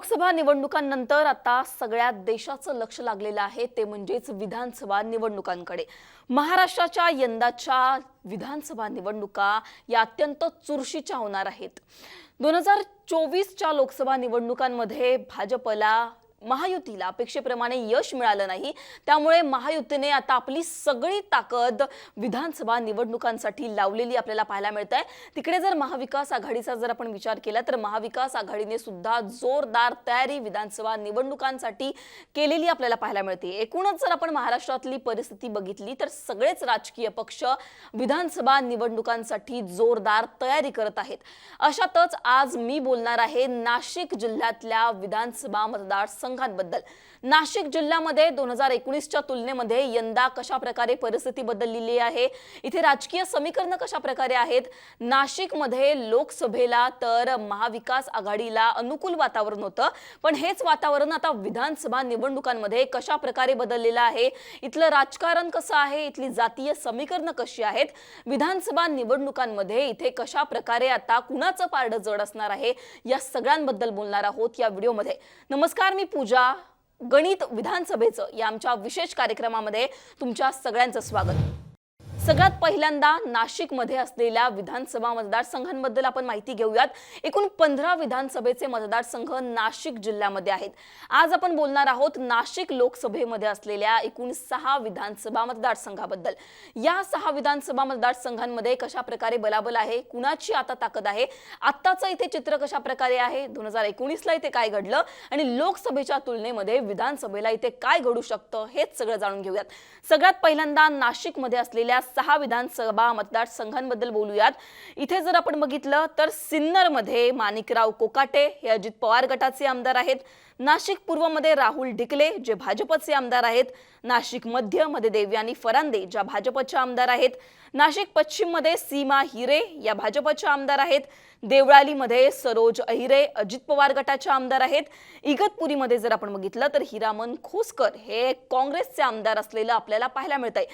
लोकसभा निवडणुकांनंतर आता सगळ्या देशाचं लक्ष लागलेलं आहे ते म्हणजेच विधानसभा निवडणुकांकडे। महाराष्ट्राच्या यंदाच्या विधानसभा निवडणुका या अत्यंत चुरशीच्या होणार आहेत। 2024च्या लोकसभा निवडणुकांमध्ये भाजपला महायुतीला अपेक्षेप्रमाणे यश मिळालं नाही, त्यामुळे महायुतीने आता आपली सगळी ताकद विधानसभा निवडणुकांसाठी लावलेली आपल्याला पाहायला मिळते। तिकडे जर महाविकास आघाडीचा जर आपण विचार केला तर महाविकास आघाडीने सुद्धा जोरदार तयारी विधानसभा निवडणुकांसाठी केलेली आपल्याला पाहायला मिळते। एकूणच जर आपण महाराष्ट्रातली परिस्थिती बघितली तर सगळेच राजकीय पक्ष विधानसभा निवडणुकांसाठी जोरदार तयारी करत आहेत। अशातच आज मी बोलणार आहे नाशिक जिल्ह्यातल्या विधानसभा मतदारसंघाबद्दल। नाशिक जिल्ह्यामध्ये 2019च्या तुलनेमध्ये यंदा कशा प्रकारे परिस्थिती बदललेली आहे, इथे राजकीय समीकरण कशा प्रकारे आहेत। नाशिकमध्ये लोकसभेला तर महाविकास आघाडीला अनुकूल वातावरण होतं, पण हेच वातावरण आता विधानसभा निवडणुकांमध्ये कशा प्रकारे बदललेलं आहे, इथलं राजकारण कसं आहे, इथली जातीय समीकरण कशी आहेत, विधानसभा निवडणुकांमध्ये इथे कशा प्रकारे आता कुणाचं पारडं जड असणार आहे, या सगळ्यांबद्दल बोलणार आहोत या व्हिडिओमध्ये। नमस्कार, मी पूजा। गणित विधानसभेचं या आमच्या विशेष कार्यक्रमामध्ये तुमच्या सगळ्यांचं स्वागत। सगळ्यात पहिल्यांदा नाशिकमध्ये असलेल्या विधानसभा मतदारसंघांबद्दल आपण माहिती घेऊयात। एकूण 15 विधानसभेचे मतदारसंघ नाशिक जिल्ह्यामध्ये आहेत। आज आपण बोलणार आहोत नाशिक लोकसभेमध्ये असलेल्या एकूण 6 विधानसभा मतदारसंघाबद्दल। या 6 विधानसभा मतदारसंघांमध्ये कशा प्रकारे बलाबल आहे, कुणाची आता ताकद आहे, आत्ताचं इथे चित्र कशा प्रकारे आहे, 2019ला इथे काय घडलं आणि लोकसभेच्या तुलनेमध्ये विधानसभेला इथे काय घडू शकतं, हेच सगळं जाणून घेऊयात। सगळ्यात पहिल्यांदा नाशिकमध्ये असलेल्या 6 विधानसभा मतदारसंघांबद्दल बोलूयात। इथे जर आपण बघितलं तर सिन्नरमध्ये माणिकराव कोकाटे हे अजित पवार गटाचे आमदार आहेत। नाशिक पूर्वमध्ये राहुल ढिकले जे भाजपचे आमदार आहेत। नाशिक मध्यमध्ये देवयानी फरांदे ज्या भाजपच्या आमदार आहेत। नाशिक पश्चिममध्ये सीमा हिरे या भाजपच्या आमदार आहेत। देवळालीमध्ये सरोज अहिरे अजित पवार गटाच्या आमदार आहेत। इगतपुरीमध्ये जर आपण बघितलं तर हिरामन खोसकर हे काँग्रेसचे आमदार असलेलं आपल्याला पाहायला मिळतंय।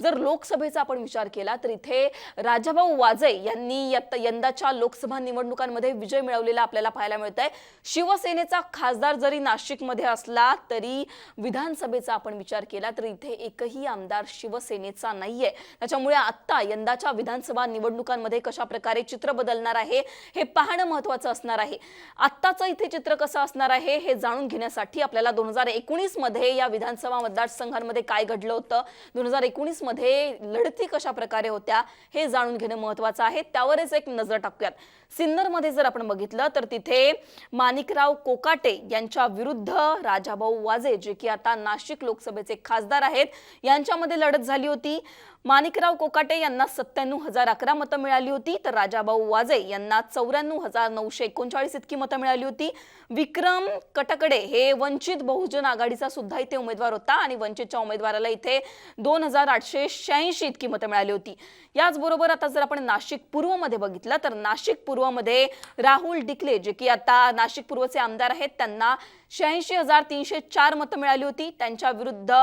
जर लोकसभेचा आपण विचार केला तर इथे राजाभाऊ वाजे यांनी यंदाच्या लोकसभा निवडणुकांमध्ये विजय मिळवलेला आपल्याला पाहायला मिळतंय। शिवसेनेचा खासदार जरी नाशिकमध्ये असला तरी विधानसभेचा आपण विचार केला तर इथे एकही आमदार शिवसेनेचा नाहीये। त्याच्यामुळे आता यंदाच्या विधानसभा निवडणुकांमध्ये कशा प्रकारे चित्र बदलणार आहे हे पाहणं महत्त्वाचं असणार आहे। आत्ताचं इथे चित्र कसं असणार आहे हे जाणून घेण्यासाठी आपल्याला 2019 मध्ये या विधानसभा मतदारसंघांमध्ये काय घडलं होतं, 2019 मध्ये लढती कशा प्रकारे होत्या हे जाणून घेणं महत्त्वाचं आहे। त्यावरच एक नजर टाकूयात। सिन्नरमध्ये जर आपण बघितलं तर तिथे माणिकराव कोकाटे यांच्या विरुद्ध राजाभाऊ वाजे जे की आता नाशिक लोकसभेचे खासदार आहेत यांच्यामध्ये लढत झाली होती। माणिकराव कोकाटे यांना 97,011 मतं मिळाली होती तर राजाभाऊ वाजे यांना 94,939 इतकी मतं मिळाली होती। विक्रम कटकडे हे वंचित बहुजन आघाडीचा सुद्धा इथे उमेदवार होता आणि वंचितच्या उमेदवाराला इथे 2,886 इतकी मतं मिळाली होती। याचबरोबर आता जर आपण नाशिक पूर्वमध्ये बघितलं तर नाशिक पूर्वमध्ये राहुल ढिकले जे की आता नाशिक पूर्वचे आमदार आहेत त्यांना 86,304 मतं मिळाली होती। त्यांच्या विरुद्ध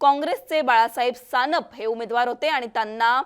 काँग्रेसचे बाळासाहेब सानप हे उमेदवार होते आणि त्यांना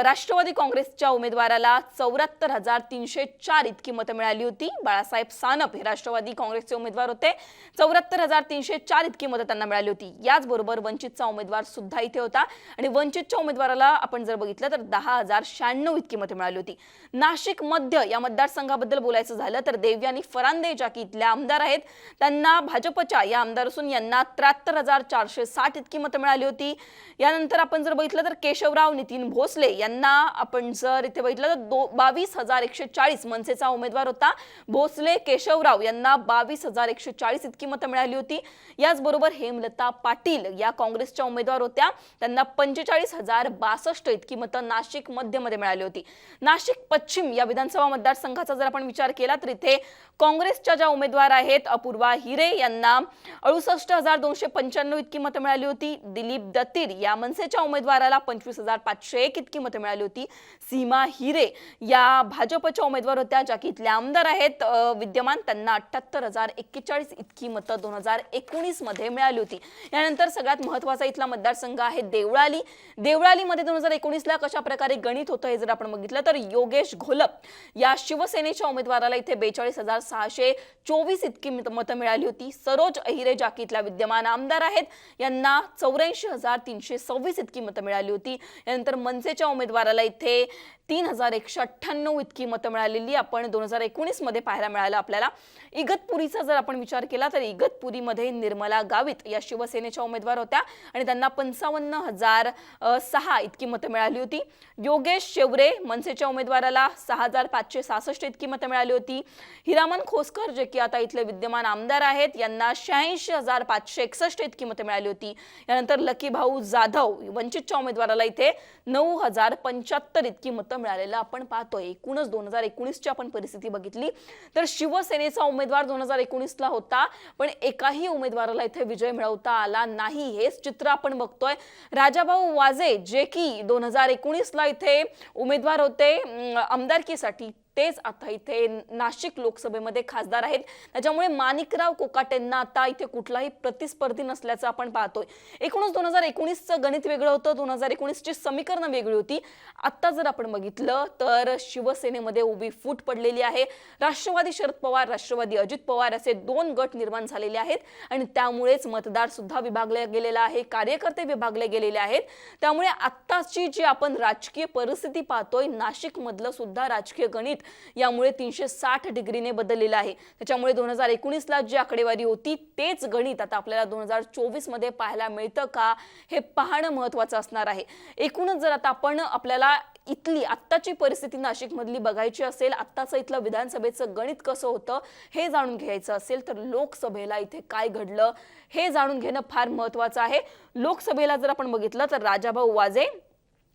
राष्ट्रवादी काँग्रेसच्या उमेदवाराला 74,304 इतकी मतं मिळाली होती। बाळासाहेब सानप हे राष्ट्रवादी काँग्रेसचे उमेदवार होते, 74,304 इतकी मतं त्यांना मिळाली होती। याचबरोबर वंचितचा उमेदवार सुद्धा इथे होता आणि वंचितच्या उमेदवाराला आपण जर बघितलं तर 10,096 इतकी मतं मिळाली होती। नाशिक मध्य या मतदारसंघाबद्दल बोलायचं झालं तर देवयानी फरांदे ज्या की इथल्या आमदार आहेत त्यांना भाजपच्या या आमदार असून यांना 73,460 इतकी मतं मिळाली होती। यानंतर आपण जर बघितलं तर केशवराव नितीन भोसले यांना आपण जर इथे बघितलं तर 22,140 मनसेचा उमेदवार होता। भोसले केशवराव यांना 22,140 इतकी मतं मिळाली होती। याचबरोबर हेमलता पाटील या काँग्रेसच्या उमेदवार होत्या, त्यांना 45,062 इतकी मतं नाशिक मध्यमध्ये मिळाली होती। नाशिक पश्चिम या विधानसभा मतदारसंघाचा जर आपण विचार केला तर इथे काँग्रेसच्या ज्या उमेदवार आहेत अपूर्वा हिरे हिरे यांना 68,295 इतकी मतं मिळाली होती. दिलीप दत्तीर या मनसेच्या उमेदवाराला 25,501 इतकी मतं मिळाली होती. सीमा हिरे या भाजपच्या उमेदवार होत्या, ज्या की इथल्या आमदार आहेत विद्यमान, त्यांना 78,041 इतकी मतं 2019 मध्ये मिळाली होती. यानंतर सगळ्यात महत्त्वाचा इथला मतदारसंघ आहे देवळाली. देवळालीमध्ये 2019ला कशा प्रकारे गणित होतं हे जर आपण बघितलं तर योगेश घोलप या शिवसेनेच्या उमेदवाराला इथे 42,624 इतकी मतं मिळाली होती. सरोज अहिरे, ज्या की इथल्या विद्यमान आमदार आहेत, यांना 84,326 इतकी मतं मिळाली होती. यानंतर मनसेच्या उमेदवाराला इथे 3,198 इतकी मतं मिळालेली आपण 2019 मध्ये पाहायला मिळालं आपल्याला. इगतपुरीचा जर आपण विचार केला तर इगतपुरीमध्ये निर्मला गावित या शिवसेनेच्या उमेदवार होत्या आणि त्यांना 55,006 इतकी मतं मिळाली होती. योगेश शेवरे मनसेच्या उमेदवाराला 6,566 इतकी मतं मिळाली होती. हिरामन खोसकर, जे की आता इथले विद्यमान आमदार आहेत, यांना 86,561 इतकी मतं मिळाली होती. यानंतर लकी भाऊ जाधव वंचितच्या उमेदवाराला इथे 9,075 इतकी मतं मिळालेलं आपण पाहतोय. एकूणच 2019ची आपण परिस्थिती बघितली तर शिवसेनेचा उमेदवार 2019ला होता, पण एकाही उमेदवाराला इथे विजय मिळवता आला नाही. हेच चित्र आपण बघतोय. राजाभाऊ वाजे, जे की 2019ला इथे उमेदवार होते आमदारकीसाठी, तेच आता इथे नाशिक लोकसभेमध्ये खासदार आहेत. त्याच्यामुळे माणिकराव कोकाटेंना आता इथे कुठलाही प्रतिस्पर्धी नसल्याचं आपण पाहतोय. एकूणच 2019चं गणित वेगळं होतं, 2019ची समीकरणं वेगळी होती. आता जर आपण बघितलं तर शिवसेनेमध्ये उभी फूट पडलेली आहे. राष्ट्रवादी शरद पवार, राष्ट्रवादी अजित पवार असे दोन गट निर्माण झालेले आहेत आणि त्यामुळेच मतदार सुद्धा विभागले गेलेला आहे, कार्यकर्ते विभागले गेलेले आहेत. त्यामुळे आत्ताची जी आपण राजकीय परिस्थिती पाहतोय, नाशिक मधलं सुद्धा राजकीय गणित यामुळे 360 डिग्रीने बदललेलं आहे. त्याच्यामुळे 2019ला जी आकडेवारी होती तेच गणित आता आपल्याला 2024 मध्ये पाहायला मिळतं का, हे पाहणं महत्त्वाचं असणार आहे. एकूणच जर आता आपण आपल्याला इथली आत्ताची परिस्थिती नाशिक मधली बघायची असेल, आत्ताचं इथलं विधानसभेचं गणित कसं होतं हे जाणून घ्यायचं असेल तर लोकसभेला इथे काय घडलं हे जाणून घेणं फार महत्त्वाचं आहे. लोकसभेला जर आपण बघितलं तर राजाभाऊ वाजे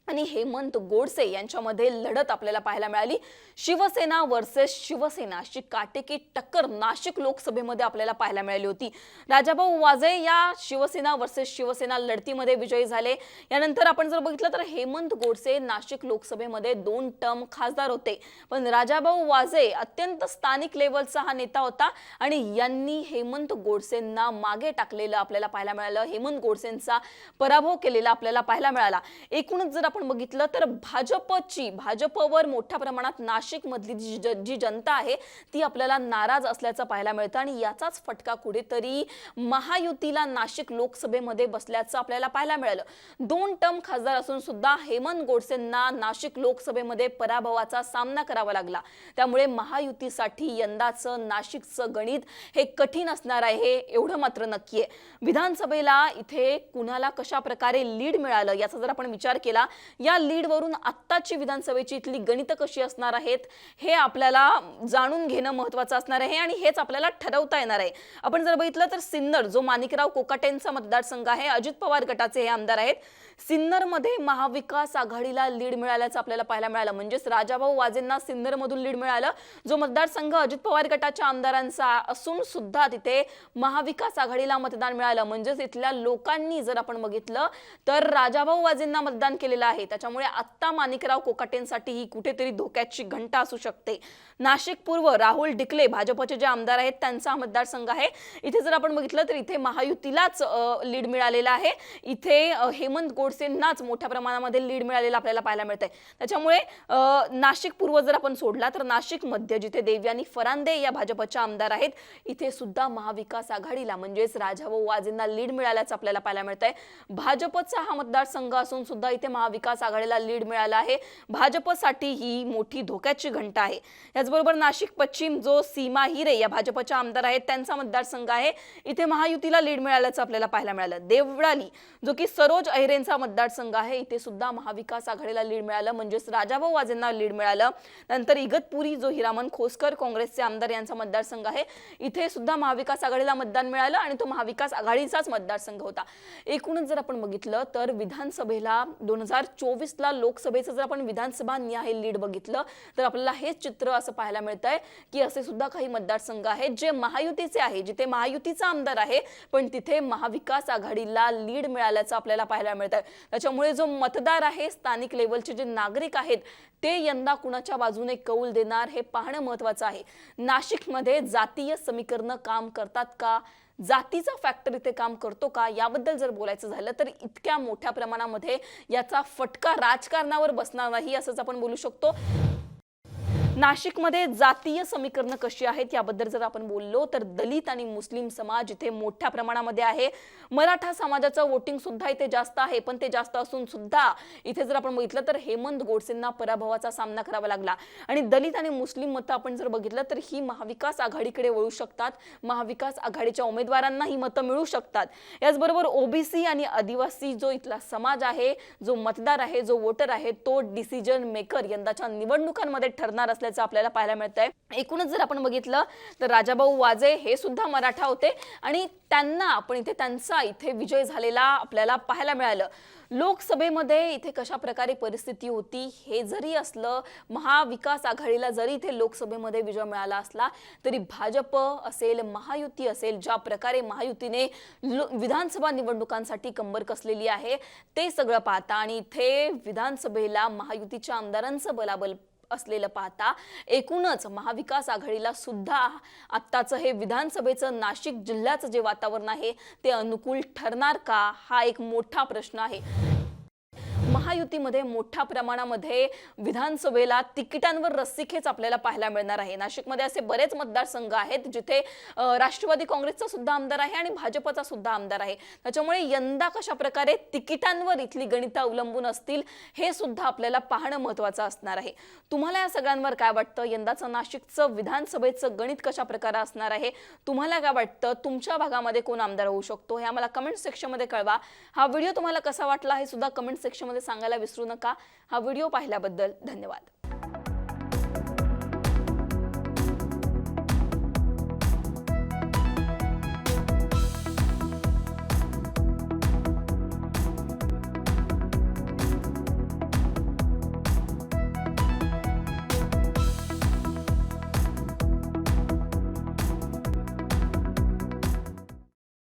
आणि हेमंत गोडसे यांच्यामध्ये लढत आपल्याला पाहायला मिळाली. शिवसेना वर्सेस शिवसेना अशी काटेकी टक्कर नाशिक लोकसभेमध्ये आपल्याला पाहायला मिळाली होती. राजाभाऊ वाजे या शिवसेना वर्सेस शिवसेना लढतीमध्ये विजयी झाले. यानंतर आपण जर बघितलं तर हेमंत गोडसे नाशिक लोकसभेमध्ये 2 टर्म खासदार होते, पण राजाभाऊ वाजे अत्यंत स्थानिक लेवलचा हा नेता होता आणि यांनी हेमंत गोडसेंना मागे टाकलेलं आपल्याला पाहायला मिळालं. हेमंत गोडसेंचा पराभव केलेला आपल्याला पाहायला मिळाला. एकूणच जर आपण बघितलं तर भाजपवर मोठ्या प्रमाणात नाशिक मधली जी जनता आहे ती आपल्याला नाराज असल्याचं पाहायला मिळतं आणि याचाच फटका कुठेतरी महायुतीला नाशिक लोकसभेमध्ये बसल्याचं आपल्याला पाहायला मिळालं. 2 टर्म खासदार असून सुद्धा हेमंत गोडसेंना नाशिक लोकसभेमध्ये पराभवाचा सामना करावा लागला. त्यामुळे महायुतीसाठी यंदाचं नाशिकचं गणित हे कठीण असणार आहे, एवढं मात्र नक्की आहे. विधानसभेला इथे कुणाला कशा प्रकारे लीड मिळालं याचा जर आपण विचार केला, या लीड वरून आत्ताची विधानसभेची इथली गणित कशी असणार आहेत हे आपल्याला जाणून घेणं महत्त्वाचं असणार आहे आणि हेच आपल्याला ठरवता येणार आहे. आपण जर बघितलं तर सिन्नर, जो माणिकराव कोकाटेंचा मतदारसंघ आहे, अजित पवार गटाचे हे आमदार आहेत, सिन्नरमध्ये महाविकास आघाडीला लीड मिळाल्याचं आपल्याला पाहायला मिळालं. म्हणजेच राजाभाऊ वाजेंना सिन्नरमधून लीड मिळालं. जो मतदारसंघ अजित पवार गटाच्या आमदारांचा असून सुद्धा तिथे महाविकास आघाडीला मतदान मिळालं. म्हणजेच इथल्या लोकांनी जर आपण बघितलं तर राजाभाऊ वाजेंना मतदान केलेलं आहे. त्याच्यामुळे आत्ता माणिकराव कोकाटेंसाठी ही कुठेतरी धोक्याची घंटा असू शकते. नाशिक पूर्व, राहुल डिकले भाजपचे जे आमदार आहेत त्यांचा मतदारसंघ आहे. इथे जर आपण बघितलं तर इथे महायुतीलाच लीड मिळालेला आहे. इथे हेमंत गोडसेंनाच मोठ्या प्रमाणामध्ये लीड मिळालेला आपल्याला पाहायला मिळतंय. त्याच्यामुळे नाशिक पूर्व जर आपण सोडला तर नाशिक मध्य, जिथे देवयानी फरांदे या भाजपच्या आमदार आहेत, इथे सुद्धा महाविकास आघाडीला म्हणजेच राजाभाऊ वाजेंना लीड मिळाल्याचं आपल्याला पाहायला मिळतंय. भाजपचा हा मतदारसंघ असून सुद्धा इथे महाविकास आघाडीला लीड मिळाला आहे. भाजपसाठी ही मोठी धोक्याची घंटा आहे. याचबरोबर नाशिक पश्चिम, जो सीमा हिरे या भाजपच्या आमदार आहेत त्यांचा मतदारसंघ आहे, इथे महायुतीला लीड मिळाल्याचं आपल्याला पाहायला मिळालं. देवळाली, जो की सरोज अहिरेंचा मोठा मतदारसंघ आहे, इथे सुद्धा महाविकास आघाडीला लीड मिळालं, म्हणजेच राजाभाऊ वाजेंना लीड मिळालं. नंतर इगतपुरी जो हिरामन खोसकर काँग्रेसचे आमदार यांचा मतदारसंघ आहे, इथे सुद्धा महाविकास आघाडीला मतदान मिळालं आणि तो महाविकास आघाडीचाच मतदारसंघ होता. एकूणच जर आपण बघितलं तर विधानसभेला 2024ला लोकसभेचं जर आपण विधानसभा न्याय लीड बघितलं तर आपल्याला हेच चित्र असं पाहायला मिळतंय की असे सुद्धा काही मतदारसंघ आहेत जे महायुतीचे आहे, जिथे महायुतीचा आमदार आहे पण तिथे महाविकास आघाडीला लीड मिळाल्याचं आपल्याला पाहायला मिळतंय. त्याच्यामुळे जो मतदार आहे, स्थानिक लेवलचे जे नागरिक आहेत, ते यंदा कुणाच्या बाजूने कौल देणार हे पाहणं महत्त्वाचं आहे. नाशिकमध्ये जातीय समीकरण काम करतात का, जातीचा फॅक्टर इथे काम करतो का, याबद्दल जर बोलायचं झालं तर इतक्या मोठ्या प्रमाणामध्ये याचा फटका राजकारणावर बसणार नाही असंच आपण बोलू शकतो. नाशिकमध्ये जातीय समीकरण कशी आहेत याबद्दल जर आपण बोललो तर दलित आणि मुस्लिम समाज इथे मोठ्या प्रमाणामध्ये आहे. मराठा समाजाचं वोटिंग सुद्धा इथे जास्त आहे, पण ते जास्त असून सुद्धा इथे जर आपण बघितलं तर हेमंत गोडसेंना पराभवाचा सामना करावा लागला. आणि दलित आणि मुस्लिम मतं आपण जर बघितलं तर ही महाविकास आघाडीकडे वळू शकतात, महाविकास आघाडीच्या उमेदवारांना ही मतं मिळू शकतात. याचबरोबर ओबीसी आणि आदिवासी जो इथला समाज आहे, जो मतदार आहे, जो वोटर आहे, तो डिसिजन मेकर यंदाच्या निवडणुकांमध्ये ठरणार असल्याचं आपल्याला पाहायला मिळतंय. एकूणच जर आपण बघितलं तर राजाभाऊ वाजे हे सुद्धा मराठा होते आणि त्यांना आपण इथे त्यांचा इथे विजय झालेला आपल्याला पाहायला मिळालं. लोकसभेमध्ये इथे कशा प्रकारे परिस्थिती होती हे जरी असलं, महाविकास आघाडीला जरी इथे लोकसभेमध्ये विजय मिळाला असला तरी भाजप असेल, महायुती असेल, ज्या प्रकारे महायुतीने विधानसभा निवडणुकांसाठी कंबर कसलेली आहे ते सगळं पाहता आणि इथे विधानसभेला महायुतीच्या आमदारांचं बलाबल असलेलं पाहता एकूणच महाविकास आघाडीला सुद्धा आत्ताचं हे विधानसभेचं नाशिक जिल्ह्याचं जे वातावरण आहे ते अनुकूल ठरणार का, हा एक मोठा प्रश्न आहे. महायुतीमध्ये मोठ्या प्रमाणामध्ये विधानसभेला तिकिटांवर रस्सीखेच आपल्याला पाहायला मिळणार आहे. नाशिकमध्ये असे बरेच मतदारसंघ आहेत जिथे राष्ट्रवादी काँग्रेसचा सुद्धा आमदार आहे आणि भाजपचा सुद्धा आमदार आहे. त्याच्यामुळे यंदा कशा प्रकारे तिकिटांवर इथली गणितं अवलंबून असतील हे सुद्धा आपल्याला पाहणं महत्त्वाचं असणार आहे. तुम्हाला या सगळ्यांवर काय वाटतं? यंदाचं नाशिकचं विधानसभेचं गणित कशा प्रकारे असणार आहे? तुम्हाला काय वाटतं? तुमच्या भागामध्ये कोण आमदार होऊ शकतो हे आम्हाला कमेंट सेक्शनमध्ये कळवा. हा व्हिडिओ तुम्हाला कसा वाटला हे सुद्धा कमेंट सेक्शनमध्ये सांगायला विसरू नका. हा व्हिडिओ पाहिल्याबद्दल धन्यवाद.